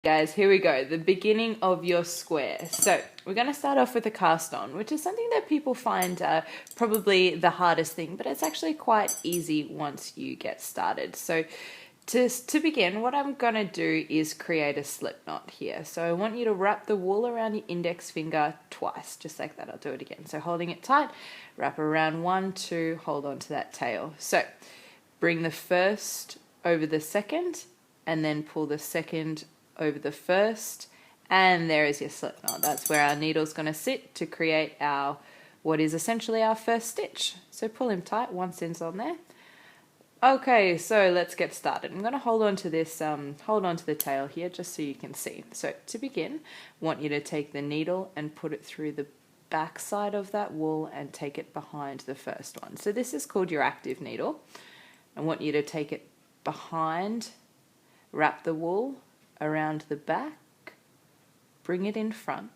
Guys, here we go, the beginning of your square. So we're going to start off with a cast on, which is something that people find probably the hardest thing, but it's actually quite easy once you get started. So to begin, what I'm going to do is create a slip knot here. So I want you to wrap the wool around your index finger twice, just like that. I'll do it again. So holding it tight, wrap around 1, 2, hold on to that tail. So bring the first over the second and then pull the second over the first, and there is your slip knot. That's where our needle's going to sit to create our what is essentially our first stitch. So pull him tight, 1 sin's on there. Okay, so let's get started. I'm going to hold on to this, hold on to the tail here just so you can see. So to begin, I want you to take the needle and put it through the back side of that wool and take it behind the first one. So this is called your active needle. I want you to take it behind, wrap the wool around the back, bring it in front,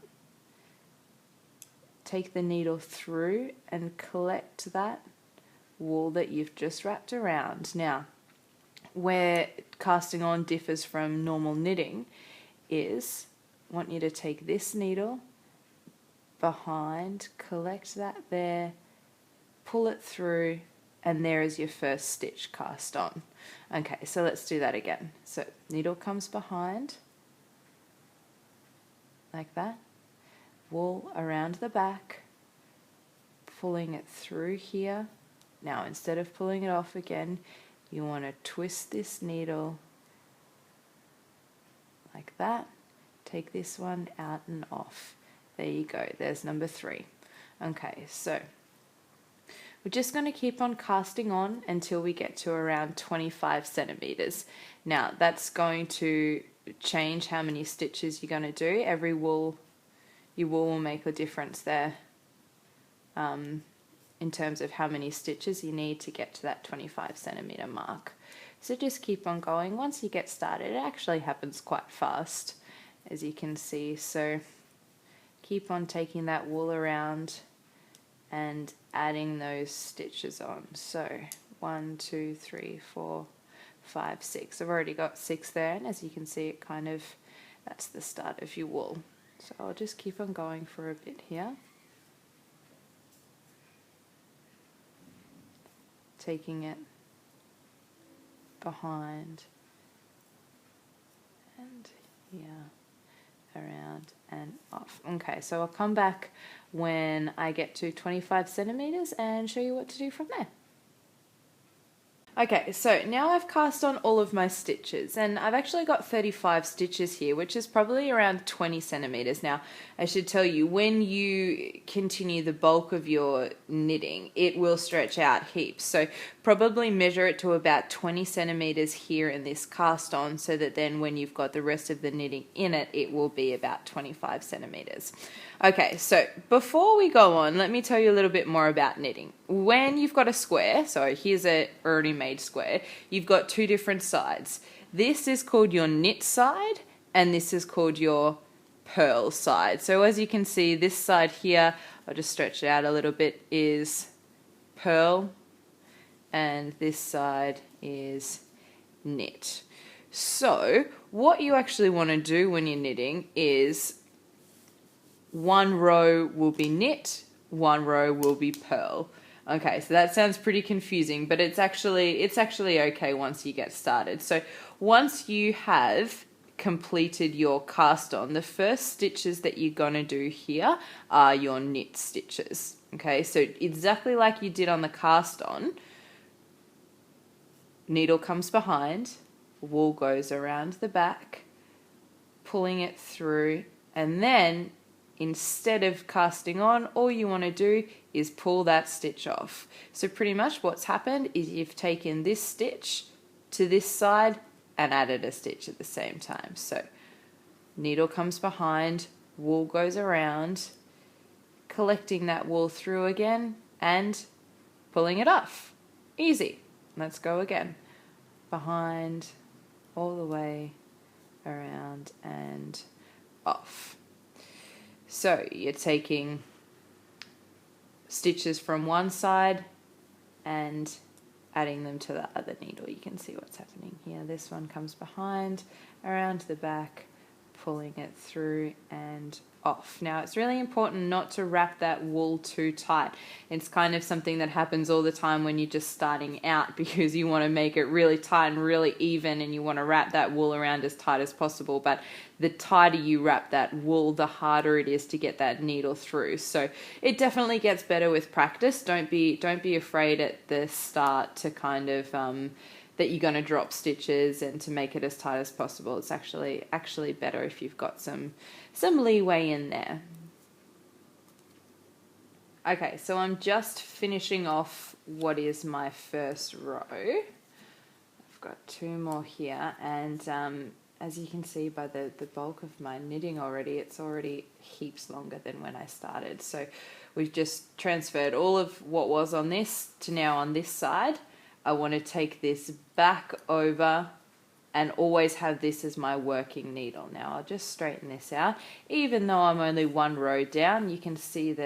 take the needle through and collect that wool that you've just wrapped around. Now, where casting on differs from normal knitting is, I want you to take this needle behind, collect that there, pull it through, and there is your first stitch cast on. Okay, so let's do that again. So needle comes behind, like that, wool around the back, pulling it through here. Now instead of pulling it off again, you want to twist this needle like that, take this one out and off. There you go, there's number 3. Okay, so we're just going to keep on casting on until we get to around 25 centimeters. Now that's going to change how many stitches you're going to do. Your wool will make a difference there in terms of how many stitches you need to get to that 25 centimeter mark. So just keep on going. Once you get started, it actually happens quite fast, as you can see. So keep on taking that wool around and adding those stitches on. So 1, 2, 3, 4, 5, 6. I've already got 6 there, and as you can see, that's the start of your wool. So I'll just keep on going for a bit here. Taking it behind and here, around and off. Okay, so I'll come back when I get to 25 centimeters and show you what to do from there. Okay, so now I've cast on all of my stitches, and I've actually got 35 stitches here, which is probably around 20 centimeters. Now, I should tell you, when you continue the bulk of your knitting, it will stretch out heaps. So probably measure it to about 20 centimeters here in this cast on, so that then when you've got the rest of the knitting in it, it will be about 25 centimeters. Okay, so before we go on, let me tell you a little bit more about knitting. When you've got a square, so here's a already made square, you've got 2 different sides. This is called your knit side, and this is called your purl side. So as you can see, this side here, I'll just stretch it out a little bit, is purl, and this side is knit. So what you actually want to do when you're knitting is 1 row will be knit, 1 row will be purl. Okay, so that sounds pretty confusing, but it's actually okay once you get started. So once you have completed your cast on, the first stitches that you're going to do here are your knit stitches. Okay, so exactly like you did on the cast on, needle comes behind, wool goes around the back, pulling it through, and then instead of casting on, all you want to do is pull that stitch off. So pretty much what's happened is you've taken this stitch to this side and added a stitch at the same time. So needle comes behind, wool goes around, collecting that wool through again and pulling it off. Easy. Let's go again. Behind, all the way around and off. So you're taking stitches from one side and adding them to the other needle. You can see what's happening here. This one comes behind, around the back, pulling it through and off. Now, it's really important not to wrap that wool too tight. It's kind of something that happens all the time when you're just starting out, because you want to make it really tight and really even, and you want to wrap that wool around as tight as possible. But the tighter you wrap that wool, the harder it is to get that needle through. So it definitely gets better with practice. Don't be afraid at the start to kind of that you're going to drop stitches and to make it as tight as possible. It's actually better if you've got some leeway in there. Okay, so I'm just finishing off what is my first row. I've got 2 more here, and as you can see by the bulk of my knitting already, it's already heaps longer than when I started. So we've just transferred all of what was on this to now on this side. I want to take this back over and always have this as my working needle. Now I'll just straighten this out. Even though I'm only 1 row down, you can see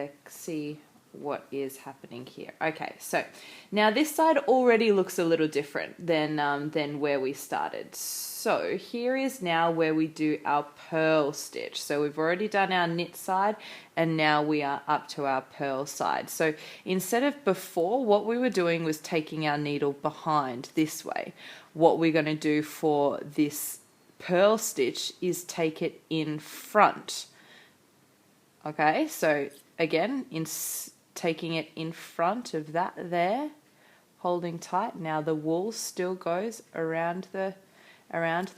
what is happening here. Okay, so now this side already looks a little different than where we started. So here is now where we do our purl stitch. So we've already done our knit side, and now we are up to our purl side. So instead of before, what we were doing was taking our needle behind this way. What we're going to do for this purl stitch is take it in front. Okay, so again, taking it in front of that there, holding tight. Now the wool still goes around the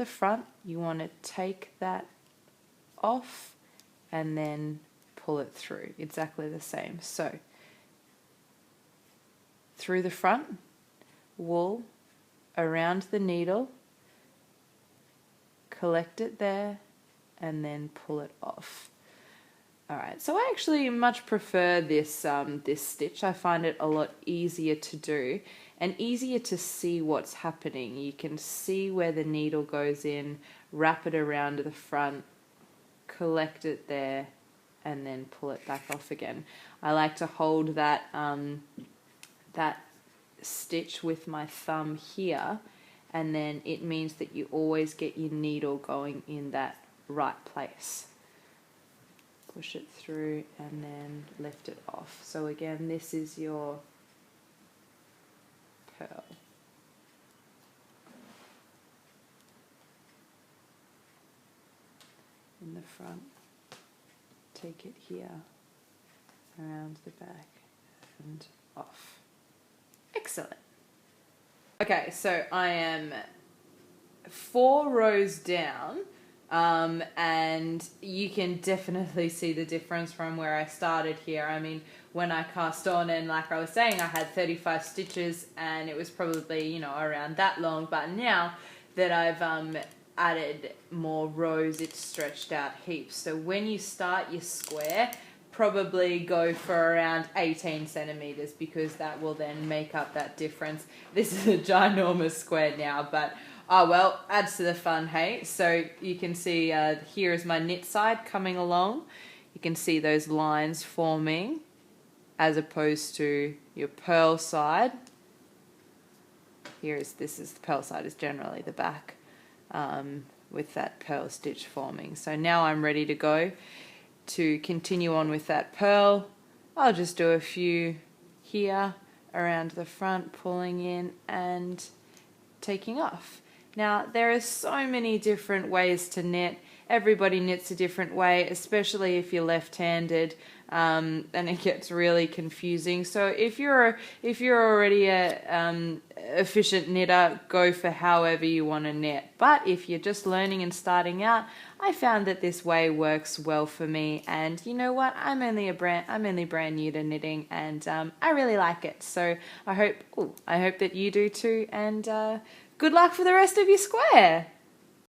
front. You want to take that off and then pull it through. Exactly the same. So through the front, wool around the needle, collect it there, and then pull it off. Alright, so I actually much prefer this this stitch. I find it a lot easier to do and easier to see what's happening. You can see where the needle goes in, wrap it around the front, collect it there, and then pull it back off again. I like to hold that that stitch with my thumb here, and then it means that you always get your needle going in that right place. Push it through and then lift it off. So again, this is your purl. In the front, take it here, around the back and off. Excellent. Okay, so I am 4 rows down. And you can definitely see the difference from where I started here. I mean, when I cast on, and like I was saying, I had 35 stitches and it was probably, you know, around that long, but now that I've added more rows, it's stretched out heaps. So when you start your square, probably go for around 18 centimeters, because that will then make up that difference. This is a ginormous square now, but oh well, adds to the fun, hey? So you can see here is my knit side coming along. You can see those lines forming as opposed to your purl side. This is the purl side, is generally the back with that purl stitch forming. So now I'm ready to go to continue on with that purl. I'll just do a few here around the front, pulling in and taking off. Now, there are so many different ways to knit. Everybody knits a different way, especially if you're left-handed, and it gets really confusing. So if you're already a efficient knitter, go for however you want to knit. But if you're just learning and starting out, I found that this way works well for me. And you know what? I'm only brand new to knitting, and I really like it. So I hope that you do too. And good luck for the rest of your square.